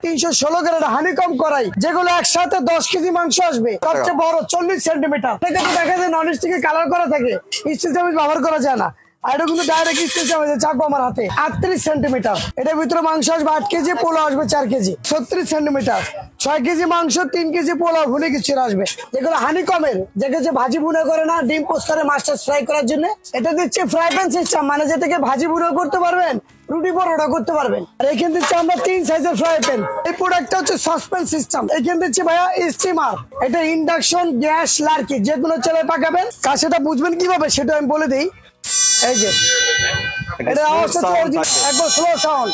316 grade honeycomb করাই, যেগুলো একসাথে 10 কেজি মাংস আসবে। সবচেয়ে বড় 40 সেন্টিমিটার। এটা তো দেখা যায় নন স্টিকে কালার করা থাকে, স্টিল চামচ ব্যবহার করা যায় না। আর এটা কিন্তু ডাইরেক্ট স্টিল চামচ, চাকু আমার হাতে। 38 সেন্টিমিটার। এটার ভিতরে মাংস আসবে 8 কেজি, পোলাও আসবে 4 কেজি। 36 সেন্টিমিটার। 6 কেজি মাংস, 3 কেজি পোলাও, ভুনে কিছু আসবে। যেগুলো হানিকমের, যেগুলো ভাজি ভুনা করে না, ডিম পোস্ট করে মাস্টার ফ্রাই করার জন্য। এটা দিচ্ছে ফ্রাই প্যান সিস্টেম, মানে যেটাকে ভাজি ভুনা করতে পারবেন, রুটি পরোটা করতে পারবেন। আর এখানে দিচ্ছি আমরা 3 সাইজের ফ্রাই প্যান। এই প্রোডাক্টটা হচ্ছে সসপ্যান সিস্টেম। এখানে দিচ্ছি ভাইয়া স্টিমার। এটা ইন্ডাকশন, গ্যাস, লার্কি যেগুলো চলে পাকাবেন। কাজ সেটা বুঝবেন কিভাবে সেটা আমি বলে দিই। এই যে এটা আওয়াজটা তো একবার স্লো সাউন্ড।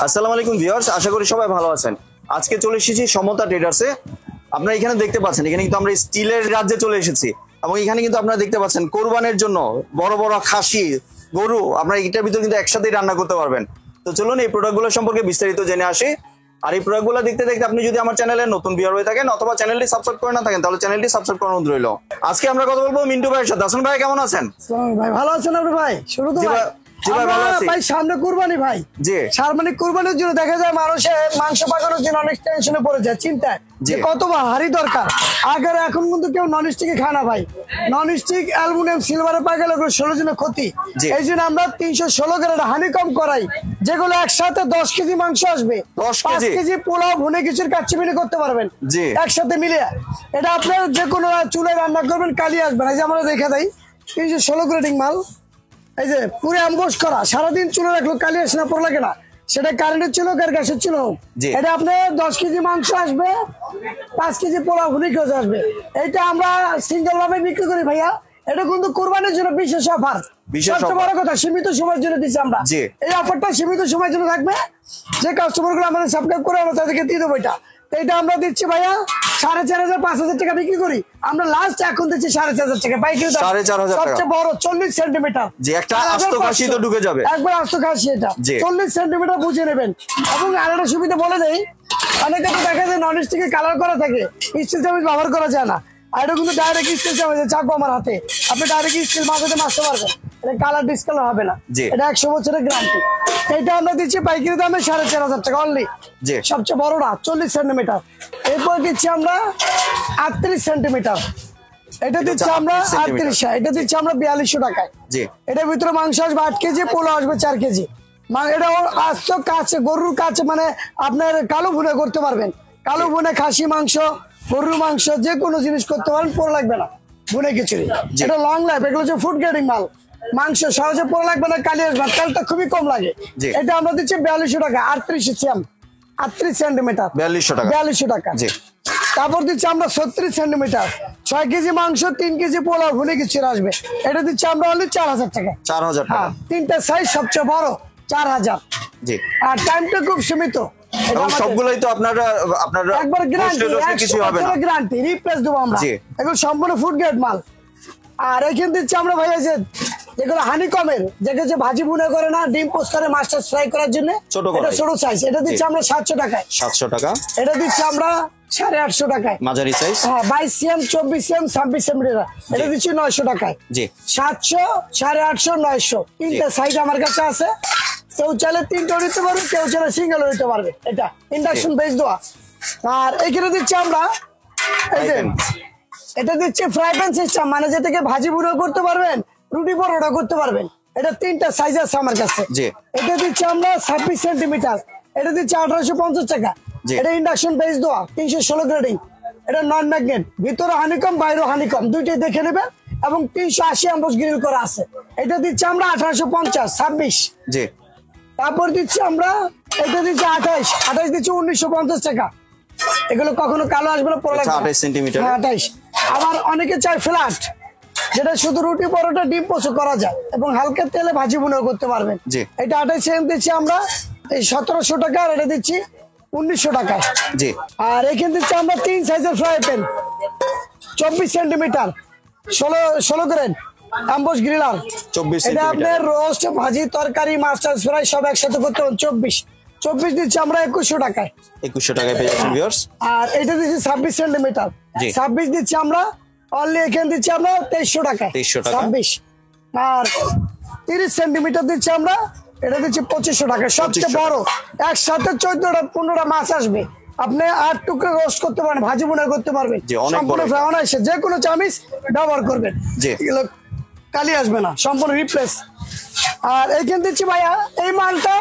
আসসালামু আলাইকুম ভিউয়ার্স, আশা করি সবাই ভালো আছেন। আজকে চলে এসেছি সমতা ট্রেডার্সে। আপনারা এখানে দেখতে পাচ্ছেন, এখানে কিন্তু আমরা স্টিলের রাজ্যে চলে এসেছি এবং এখানে কিন্তু আপনারা দেখতে পাচ্ছেন কোরবানের জন্য বড় বড় খাসি, গরু আপনারা এটার ভিতরে কিন্তু একসাথেই রান্না করতে পারবেন। তো চলুন এই প্রোডাক্টগুলো সম্পর্কে বিস্তারিত জেনে আসি। আর এই প্রোডাক্টগুলো দেখতে দেখতে আপনি যদি আমার চ্যানেলে নতুন ভিউয়ার হয়ে থাকেন অথবা চ্যানেলটি সাবস্ক্রাইব করে না থাকেন, তাহলে চ্যানেলটি সাবস্ক্রাইব করার অনুরোধ রইল। আজকে আমরা কথা বলবো মিন্টু ভাইয়ের সাথে। আসুন ভাই, কেমন আছেন? ভাই ভালো আছেন আপনি? ভাই শুরু তো ভাই সামনে কুরবানি ভাই। জি, সামনে কুরবানির জন্য দেখা যায় মানুষের মাংস পাকানোর জন্য অনেক টেনশনে পড়ে যায়, চিন্তায় যে কতবার হাড়ি দরকার। আগে এখন কিন্তু কেউ নন স্টিকে খায় না ভাই। নন স্টিক, অ্যালুমিনিয়াম, সিলভারে পাকালে শরীরের জন্য ক্ষতি। এই জন্য আমরা 316 গ্রেড হানিকম করাই, যেগুলো একসাথে 10 কেজি মাংস আসবে। 5 কেজি পোলাও, ভুনে কিছুর কাচ্চিবিনি করতে পারবেন একসাথে মিলিয়ে। এটা আপনার যে কোনো চুলায় রান্না করবেন, কালি আসবেন। এই যে আমরা দেখা দেয় 316 গ্রেডিং মাল। এই যে পুরো অ্যাম্বস করা, সারাদিন চুলে রাখলো কালি আসে না, পড় লাগে না। সেটা কারেন্টের ছিল, গ্যাসের ছিল। এটা আপনার 10 কেজি মাংস আসবে, 5 কেজি পোলাও, ভুনি কেজি আসবে। এটা আমরা সিঙ্গেল ভাবে বিক্রি করি ভাইয়া। এটা কিন্তু কোরবানির জন্য বিশেষ অফার। সবচেয়ে বড় কথা, সীমিত সময়ের জন্য দিচ্ছি আমরা। এই অফারটা সীমিত সময়ের জন্য থাকবে। যে কাস্টমার গুলো আমাদের সাবস্ক্রাইব করে আমরা তাদেরকে দিয়ে দেবো এটা। এটা আমরা দিচ্ছি ভাইয়া 4,500 5,000 টাকা বিক্রি করি আমরা। লাস্ট এখন দিচ্ছি 4,500 টাকা পাইকারি দাম। 4,500 টাকা। সবচেয়ে বড় 40 সেন্টিমিটার। যে একটা আস্ত খাসি তো ঢুকে যাবে একবার। আস্ত খাসি এটা 40 সেন্টিমিটার বুঝে নেবেন। এবং আরেকটা সুবিধা বলে দেই, অনেকে তো দেখা যায় নন স্টিকে কালার করা থাকে, স্টিল চামচ ব্যবহার করা যায় না। আর এটা কিন্তু ডাইরেক্ট স্টিল চামচ, চাকু আমার হাতে। আপনি ডাইরেক্ট স্টিল মাছতে মাছতে পারবেন। এটা কালার ডিসকালার হবে না। এটা 100 বছরের গ্যারান্টি। এটা আমরা দিচ্ছি পাইকারি দামে 4,500 টাকা অনলি। সবচেয়ে বড়টা 40 সেন্টিমিটার। এরপর দিচ্ছি আমরা 38 সেন্টিমিটার। এটা দিচ্ছি আমরা 38। এটা দিচ্ছি আমরা 4200 টাকায়। এটার ভিতরে মাংস আসবে 8 কেজি, পোলাও আসবে 4 কেজি। এটা আস্ত কাছে, গরুর কাছে, মানে আপনার কালো ভুনে করতে পারবেন। কালো ভুনে খাসি মাংস, গরুর মাংস, যে কোনো জিনিস করতে পারেন, পড়ে লাগবে না ভুনে খিচুড়ি। এটা লং লাইফ, এগুলো হচ্ছে ফুড গ্রেডিং মাল। মাংস সহজে পড়ে লাগবে না, কালি আসবে, তেলটা খুবই কম লাগে। এটা আমরা দিচ্ছি 4200 টাকা। 38 সেন্টিমিটার, 4200 টাকা। তারপর দিচ্ছি আমরা 36 সেন্টিমিটার। 6 কেজি মাংস, 3 কেজি পোলাও, ভুনে খিচুড়ি আসবে। এটা দিচ্ছি আমরা অনলি 4,000 টাকা। 4,000 টাকা। তিনটা সাইজ, সবচেয়ে বড় 4,000। আর টাইমটা খুব সীমিত। সবগুলোই তো আপনারা একবার গ্যারান্টি রিপ্লেস দেবো আমরা। এগুলো সম্পূর্ণ ফুড গ্রেড মাল। আর এখানে দিচ্ছি আমরা ভাইয়া যে যেগুলো হানিকমের, যেগুলো ভাজি ভুনা করে না, ডিম পোস্ট করে মাস্টার ফ্রাই করার জন্য, এটা ছোট সাইজ। এটা দিচ্ছি আমরা 700 টাকায়। 700 টাকা। এটা দিচ্ছি আমরা 850 টাকায়। মাঝারি সাইজ। হ্যাঁ, 22 সিএম, 24 সিএম, 26 সেন্টিমিটার। এটা দিচ্ছি 900 টাকায়। 700, 850, 900 তিনটা সাইজ আমার কাছে আছে। কেউ চাইলে 3টা নিতে পারবে, কেউ চাইলে সিঙ্গেল নিতে পারবে। এটা ইন্ডাকশন বেস দেওয়া। আর এখানে দিচ্ছি আমরা এই যে এটা দিচ্ছি ফ্রাই প্যান সিস্টেম, মানে যেটাকে ভাজি ভুনা করতে পারবেন, রুটি পরোটা করতে পারবেন। এটা 3টা সাইজ আছে আমার কাছে। এটা দিচ্ছি আমরা 26 সেন্টিমিটার। এটা দিচ্ছি 1850 টাকা। এটা ইন্ডাকশন বেস দেওয়া, 316 গ্রেডিং। এটা নন ম্যাগনেট, ভিতরে হানিকম, বাইরে হানিকম, দুইটাই দেখে নেবেন। এবং 380 অ্যাম্বস গ্রিল করা আছে। এটা দিচ্ছি আমরা 1850, 26। তারপর দিচ্ছি আমরা এটা দিচ্ছি 28 দিচ্ছি 1950 টাকা। এগুলো কখনো কালো আসবে না, পড়ে লাগবে। 28 সেন্টিমিটার। 28। আবার অনেকে চায় ফ্ল্যাট, যেটা শুধু রুটি পরোটা ডিম পোস্ট করা যায় এবং হালকা তেলে ভাজি ভুনা করতে পারবেন। এটা 28 সেম দিচ্ছি আমরা এই 1700 টাকা। আর এটা দিচ্ছি 1900 টাকায়। আর এখানে দিচ্ছি আমরা 3 সাইজের fry pan, 24 centimetre, 16 grade অ্যাম্বস griller. 24 centimetre. এটা আপনার রোস্ট, ভাজি, তরকারি, মাস্টার ফ্রাই সব একসাথে করতে হবে। 24 দিচ্ছি আমরা 2100 টাকায়। 2100 টাকায় পেয়ে যাচ্ছেন ভিউয়ার্স। আর এটা দিচ্ছি 26 সেন্টিমিটার। 26 দিচ্ছি আমরা অনলি, এখানে দিচ্ছি আমরা 2300 টাকায়। 2300 টাকা। 26। আর 30 সেন্টিমিটার দিচ্ছি আমরা, এটা দিচ্ছি 2500 টাকা। সবচেয়ে বড় একসাথে 14টা 15টা মাছ আসবে, আপনি 8 টুকরো রোস্ট করতে পারেন, ভাজি বোনা করতে পারবেন, সম্পূর্ণ অনায়াসে যে কোনো চামিচ ব্যবহার করবেন, এগুলো কালি আসবে না, সম্পূর্ণ রিপ্লেস। আর এইখান দিচ্ছি ভাইয়া, এই মালটা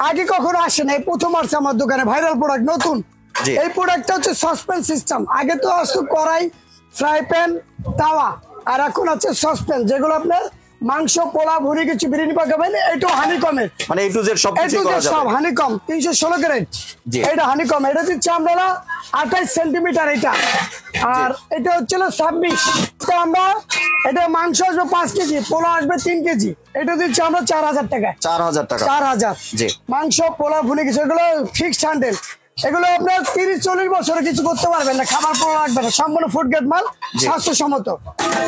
আগে কখনো আসে না, এই প্রথম আসছে আমার দোকানে, ভাইরাল প্রোডাক্ট, নতুন। এই প্রোডাক্টটা হচ্ছে সসপ্যান সিস্টেম। আগে তো আসতো কড়াই, ফ্রাই প্যান, তাওয়া, আর এখন আছে সসপ্যান, যেগুলো আপনার মাংস, পোলা, ভুড়ি, কিছু বিরিয়ানি পাকাবেন। এটা হানিকমের, মানে A to Z সব কিছু করা যাবে। সব হানিকম 316 ক্যারেট, এটা হানিকম। এটা দিচ্ছি আমরা 28 সেন্টিমিটার এটা, আর এটা হচ্ছিল 26। আমরা এটা মাংস আসবে 5 কেজি, পোলা আসবে 3 কেজি, এটা দিচ্ছি আমরা 4000 টাকা। 4000 টাকা, 4000। মাংস, পোলা, ভুড়ি কিছু, এগুলো ফিক্সড হ্যান্ডেল, এগুলো আপনার 30-40 বছরে কিছু করতে পারবেন না, খাবার পরে রাখবেন না, সম্পূর্ণ ফুড গ্রেড মাল, স্বাস্থ্যসম্মত।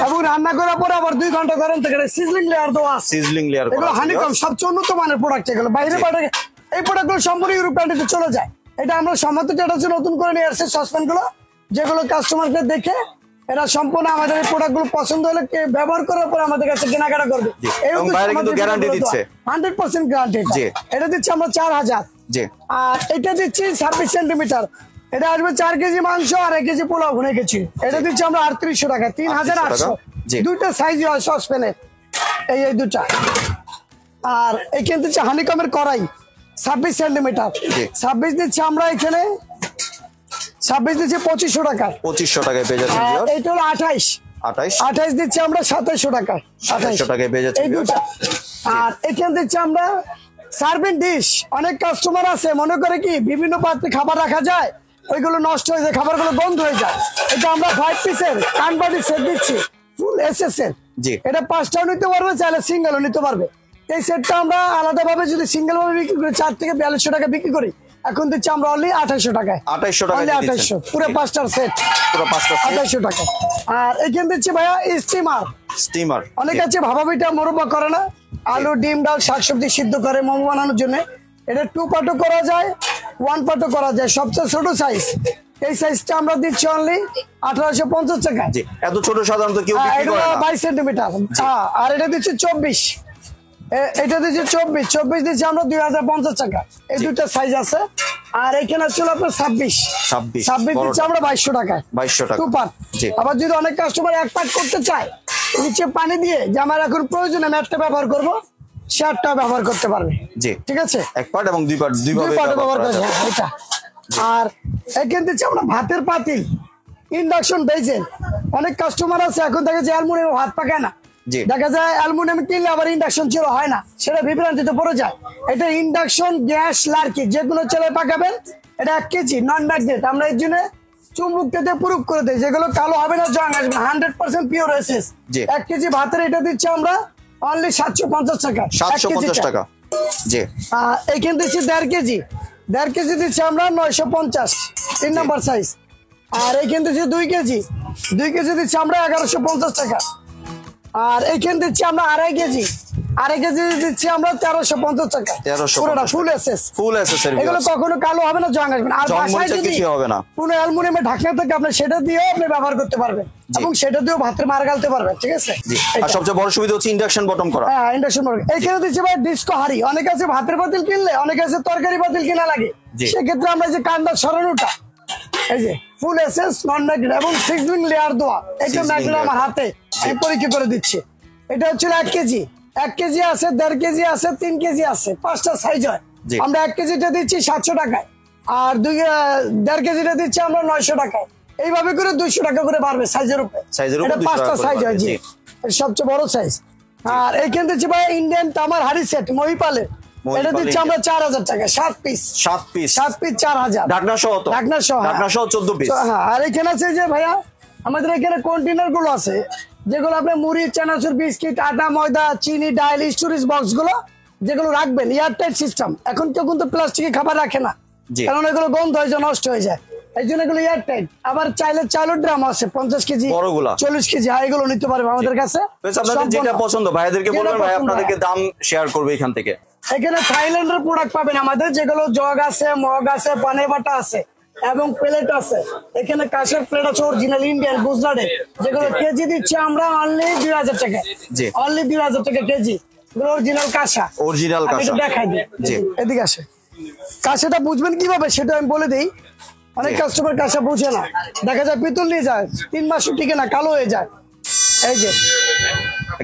এবং রান্না করার পরে আবার 2 ঘন্টা গরম থেকে সিজলিং লেয়ার দেওয়া আছে, সিজলিং লেয়ার করা, এগুলো হানিকম, সবচেয়ে উন্নত মানের প্রোডাক্ট এগুলো। বাইরে পাঠায় এই প্রোডাক্টগুলো সম্পূর্ণ ইউরোপ কান্ট্রিতে চলে যায়। এটা আমরা সম্মত যেটা নতুন করে নিয়ে আসছে সসপ্যান গুলো, যেগুলো কাস্টমারকে দেখে এরা সম্পূর্ণ আমাদের এই প্রোডাক্ট গুলো পছন্দ হলে ব্যবহার করার পর আমাদের কাছে কেনাকাটা করবে। এবং বাইরে কিন্তু গ্যারান্টি দিচ্ছে, 100% গ্যারান্টি। এটা দিচ্ছি আমরা 4000। আর এটা দিচ্ছি 26 সেন্টিমিটার, এটা আসবে 4 কেজি মাংস আর 1 কেজি পোলাও ভুনে গেছি, এটা দিচ্ছি আমরা 3800 টাকা, 3800। দুইটা সাইজ হয় সসপ্যানের, এই দুটা। আর এখানে দিচ্ছি হানিকমের কড়াই 26 সেন্টিমিটার, 26 দিচ্ছি আমরা এখানে, 26 দিচ্ছি 2500 টাকা। 2500 টাকায় পেয়ে যাচ্ছেন। এইটা হলো 28 দিচ্ছি আমরা 2700 টাকা, 2700 টাকায় পেয়ে যাচ্ছেন। আর এখানে দিচ্ছি আমরা সার্ভিং ডিশ। অনেক কাস্টমার আছে মনে করে কি বিভিন্ন পাত্রে খাবার রাখা যায়, ওইগুলো নষ্ট হয়ে যায়, খাবারগুলো বন্ধ হয়ে যায়। এটা আমরা 5 পিসের কানবাটি সেট দিচ্ছি, ফুল এসএসএল। এটা 5টাও নিতে পারবে, চাইলে সিঙ্গেলও নিতে পারবে। এই সেটটা আমরা আলাদা ভাবে যদি সিঙ্গেল ভাবে বিক্রি করি 4 থেকে 4200 টাকা বিক্রি করি, এখন দিচ্ছি আমরা অনলি 2800 টাকায়। 2800 টাকা, 2800 পুরো 5টার সেট, পুরো 5টা সেট 2800 টাকা। আর এখানে দিচ্ছি ভাইয়া স্টিমার। অনেক আছে ভাবা পিঠা মোরব্বা করে না, আলু, ডিম, ডাল, শাকসবজি সিদ্ধ করে মোমো বানানোর জন্য। এটা 2 পার্টও করা যায়, 1 পার্টও করা যায়, সবচেয়ে ছোট সাইজ। এই সাইজটা আমরা দিচ্ছি অনলি 1850 টাকা। এত ছোট সাধারণত কেউ বিক্রি করে না। 22 সেন্টিমিটার। আর এটা দিচ্ছি 24, এটা দিচ্ছি 24 দিচ্ছি আমরা 2050 টাকা। এই দুটো সাইজ আছে। আর এখানে ছিল আপনার 26 দিচ্ছি আমরা 2200 টাকা। 2200 টাকা 2 পার্ট। আবার যদি অনেক কাস্টমার 1 পার্ট করতে চায়, নিচে পানি দিয়ে যে আমার এখন প্রয়োজন আমি একটা ব্যবহার করবো, শেয়ারটা ব্যবহার করতে পারবে। ঠিক আছে, 1 পার্ট এবং 2 পার্ট, 2 ভাবে ব্যবহার করা যায় এটা। আর এখান দিচ্ছি আমরা ভাতের পাতিল, ইন্ডাকশন বেজেল। অনেক কাস্টমার আছে এখন দেখে যে অ্যালুমিনিয়াম ভাত পাকায় না, দেখা যায় অ্যালুমিনিয়াম কিনলে আবার ইন্ডাকশন ছিল হয় না, সেটা বিভ্রান্তিতে পড়ে যায়। এটা ইন্ডাকশন, গ্যাস, লার্কি যেগুলো চলে পাকাবেন, এটা 1 কেজি নন ম্যাগনেট। আমরা এই জন্য চুম্বকটাতে প্রুফ করে দেয়, যেগুলো কালো হবে না, জং আসবে, 100% পিওর এসএস। 1 কেজি ভাতের এটা দিচ্ছি আমরা অনলি 750 টাকা। 750 টাকা। এইখানে দিচ্ছি 1.5 কেজি দিচ্ছি আমরা 950, 3 নম্বর সাইজ। আর এইখানে দিচ্ছি 2 কেজি দিচ্ছি আমরা 1150 টাকা। আর এইখানে দিচ্ছি আমরা 2.5 কেজি দিচ্ছি আমরা 1350 টাকা। পুরোটা ফুল এসএস। এগুলো কখনো কালো হবে না, জং আসবে না। আর বাসায় যদি পুরো অ্যালুমিনিয়ামের ঢাকনা থাকে, আপনি সেটা দিয়েও আপনি ব্যবহার করতে পারবেন, এবং সেটা দিয়েও ভাতের মার গালতে পারবেন। ঠিক আছে। আর সবচেয়ে বড় সুবিধা হচ্ছে ইন্ডাকশন বটম করা। হ্যাঁ, ইন্ডাকশন বটম। এইখানে দিচ্ছি ভাই ডিস্কো হাঁড়ি। অনেক আছে ভাতের পাতিল কিনলে, অনেক আছে তরকারি পাতিল কিনা লাগে, সেক্ষেত্রে আমরা যে কান্দা সরানোটা, এই যে ফুল এসএস নন ম্যাগনেট এবং সিজলিং লেয়ার দেওয়া, এটা ম্যাগনেট আমার হাতে আমি পরীক্ষা করে দিচ্ছি। এটা হচ্ছে 1 কেজি আছে, 1.5 কেজি আছে, 3 কেজি আছে, 5টা সাইজ হয়। আমরা 1 কেজিটা দিচ্ছি 700 টাকায়, আর 1.5 কেজিটা দিচ্ছি আমরা 900 টাকায়। এইভাবে করে 200 টাকা করে বাড়বে সাইজের উপরে। এটা 5টা সাইজ হয়, জি, সবচেয়ে বড় সাইজ। আর এইখানে দিচ্ছি ভাই ইন্ডিয়ান তামার হাড়ি সেট মহিপালের, এটা দিচ্ছি আমরা 4000 টাকা। 7 পিস 4000, ঢাকনা সহ 14 পিস। হ্যাঁ, আর এখানে আছে যে ভাইয়া আমাদের এখানে কন্টেনার গুলো আছে, যেগুলো আপনি মুড়ি, চানাচুর, বিস্কিট, আটা, ময়দা, চিনি, ডাল, স্টোরেজ বক্স গুলো যেগুলো রাখবেন, এয়ারটাইট সিস্টেম। এখন কেউ কিন্তু প্লাস্টিকে খাবার রাখে না, কারণ এগুলো গন্ধ হয়ে যায়, নষ্ট হয়ে যায়, এই জন্য এগুলো এয়ারটাইট। আবার চাইলের ড্রাম আছে 50 কেজি, 40 কেজি, এগুলো নিতে পারবে আমাদের কাছে। আপনাদের যেটা পছন্দ ভাইদেরকে বলবেন, ভাই আপনাদেরকে দাম শেয়ার করবে এখান থেকে। এখানে থাইল্যান্ডের প্রোডাক্ট পাবেন আমাদের, যেগুলো জগ আছে, মগ আছে, পানি বাটা আছে এবং প্লেট আছে। এখানে কাঁচের প্লেট আছে অরিজিনাল ইন্ডিয়ান গুজরাটে, যেগুলো কেজি দিচ্ছি আমরা অনলি 2000 টাকা। অনলি 2000 টাকা কেজি। অরিজিনাল কাঁসা। অরিজিনাল আমি কাঁসা একটু দেখাই দিই। জি এদিকে আসে, কাঁসাটা বুঝবেন কিভাবে সেটা আমি বলে দিই। অনেক কাস্টমার কাঁসা বুঝে না, দেখা যায় পিতল নিয়ে যায় 3 মাসও টিকে না, কালো হয়ে যায়। এই যে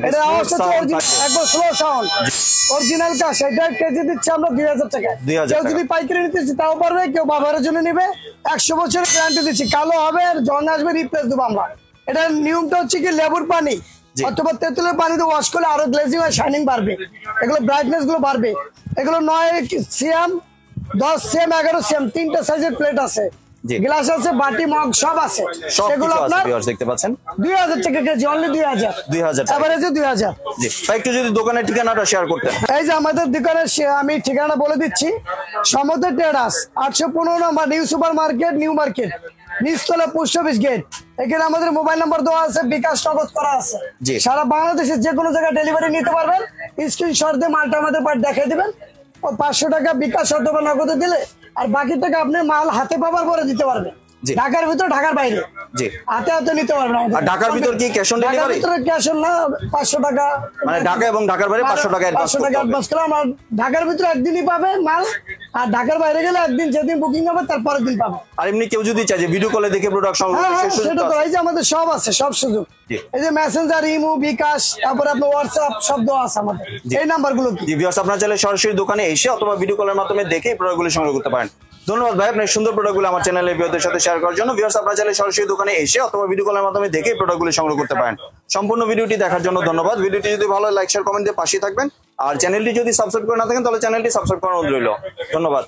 এটা আওয়াজটা একবার স্লো সাউন্ড, অরিজিনাল কাঁসা। এটা কেজি দিচ্ছে আমরা 2000 টাকা। কেউ যদি পাইকারি নিতে চায় তাও পারবে, কেউ ব্যবহারের জন্য নিবে 100 বছরের গ্যারান্টি দিচ্ছি। কালো হবে আর জং আসবে, রিপ্লেস দেবো আমরা। এটার নিয়মটা হচ্ছে কি, লেবুর পানি অথবা তেঁতুলের পানিতে ওয়াশ করলে আরো গ্লেজিং আর শাইনিং বাড়বে, এগুলো ব্রাইটনেস গুলো বাড়বে। এগুলো 9 সিএম, 10 সিএম, 11 সিএম 3টা সাইজের প্লেট আছে, গ্লাস আছে, বাটি, মগ সব আছে। সেগুলো আপনার দেখতে পাচ্ছেন 2000 টাকা কেজি, অনলি 2000 এভারেজে 2000। জি ভাই, একটু যদি দোকানের ঠিকানাটা শেয়ার করতেন। এই যে আমাদের দোকানের আমি ঠিকানা বলে দিচ্ছি, Samudra traders 815 number, new super market, new market, নিচতলা পোস্ট অফিস গেট। এখানে আমাদের মোবাইল নাম্বার দেওয়া আছে, বিকাশ নগদ করা আছে। সারা বাংলাদেশের যে কোনো জায়গায় ডেলিভারি নিতে পারবেন। স্ক্রিনশট দিয়ে মালটা আমাদের পার দেখাই দিবেন, ও 500 টাকা বিকাশ অথবা নগদে দিলে আর বাকি টাকা আপনি মাল হাতে পাবার পরে দিতে পারবেন। ঢাকার ভিতর, ঢাকার বাইরে হাতে হাতে নিতে পারবেন। আর ঢাকার ভিতর কি ক্যাশ অন ডেলিভারি? ঢাকার ভিতরে ক্যাশ অন না, 500 টাকা, মানে ঢাকা এবং ঢাকার বাইরে 500 টাকা অ্যাডভান্স করতে হবে। অ্যাডভান্স করলাম। আর ঢাকার ভিতরে একদিনই পাবে মাল, আর ঢাকার বাইরে গেলে একদিন, যেদিন বুকিং হবে তার পরের দিন পাবে। আর এমনি কেউ যদি চায় যে ভিডিও কলে দেখে প্রোডাক্ট সংগ্রহ করতে, সেটা তো এই যে আমাদের সব আছে, সব সুযোগ। এই যে মেসেঞ্জার, ইমো, বিকাশ, তারপরে আপনার হোয়াটসঅ্যাপ সব দেওয়া আছে আমাদের এই নাম্বারগুলো। জি ভিউয়ার্স, আপনারা চাইলে সরাসরি দোকানে এসে অথবা ভিডিও কলের মাধ্যমে দেখে প্রোডাক্টগুলো সংগ্রহ করতে পারেন। ধন্যবাদ ভাই আপনার সুন্দর প্রোডাক্টগুলো আমার চ্যানেলে ভিউয়ারদের সাথে শেয়ার করার জন্য। ভিউয়ার্স, আপনারা চাইলে সরাসরি দোকানে এসে অথবা ভিডিও কলের মাধ্যমে দেখে প্রোডাক্টগুলো সংগ্রহ করতে পারেন। সম্পূর্ণ ভিডিওটি দেখার জন্য ধন্যবাদ। ভিডিওটি যদি ভালো লাগে লাইক, শেয়ার, কমেন্ট দিয়ে পাশে থাকবেন। আর চ্যানেলটি যদি সাবস্ক্রাইব করে না থাকেন তাহলে চ্যানেলটি সাবস্ক্রাইব করার অনুরোধ রইল। ধন্যবাদ।